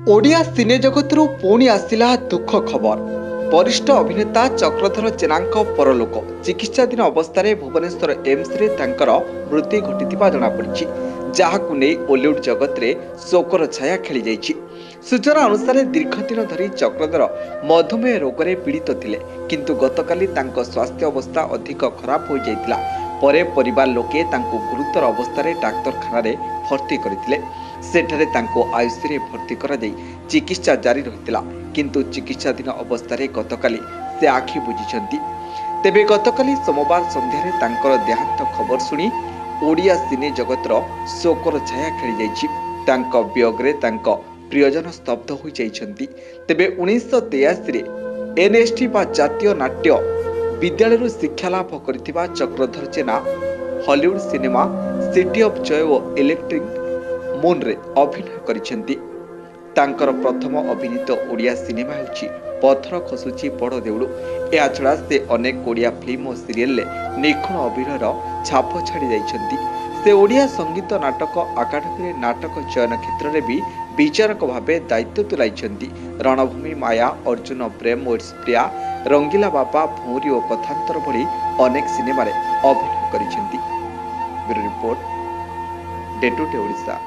ओडिया सिने जगतरू पुणी आसिला दुख खबर। वरिष्ठ अभिनेता चक्रधर जेनांक परलोक चिकित्साधीन अवस्था भुवनेश्वर एम्स रे तांकर मृत्यु घटिथिबा जणा पड़िछि, जाहाकु नै ओलीवुड जगत रे शोकर छाया खेली जाइछि। सूचना अनुसार दीर्घ दिन धरी चक्रधर मधुमेह रोग रे पीड़ित थिले, किंतु गतकाली तांको स्वास्थ्य अवस्था अधिक खराब हो जाइतिला। परे परिवार लोके तांको गुरुतर अवस्था रे डाक्तरखाना रे भर्ती करथिले। सेठारे तांको आईसीयू रे भर्ती करा जाई चिकित्सा जारी रहितिला, किंतु चिकित्साधीन अवस्था रे गतकाली से आखि बुझिछंती। तेबे गतकाली सोमवार संध्यारे तांकर देहांत खबर सुनी ओडिया सिने जगतर शोकर छाया खेली जाइछि। तांको वियोगरे तांको प्रियजन स्तब्ध हो जाइछंती। तेबे 1983 रे एनएसटी बा जातीय नाट्य विद्यालय शिक्षा लाभ करथिबा Chakradhar Jena Hollywood cinema City of Joy और इलेक्ट्रिक मून रे अभिनय करिसेंती। तांकर प्रथम अभिनीत ओडिया सिनेमा होछि पत्थर खसुची बड़ देउळु। या छड़ा से अनेक ओडिया फिल्म और सीरियल ले निखुण अभिनयर छाप छाड़ी जाइछंती। से ओडिया संगीत नाटक अकाडेमी रे नाटक चयन क्षेत्र रे भी विचारक भावे दायित्व तुलाइछंती। रणभूमि, माया, अर्जुन प्रेम, प्रिया, रंगीला बापा, भौरी और कथांतर भली अनेक सिनेमा रे अभिनय करिसेंती। Bureau report, day to day Odisha.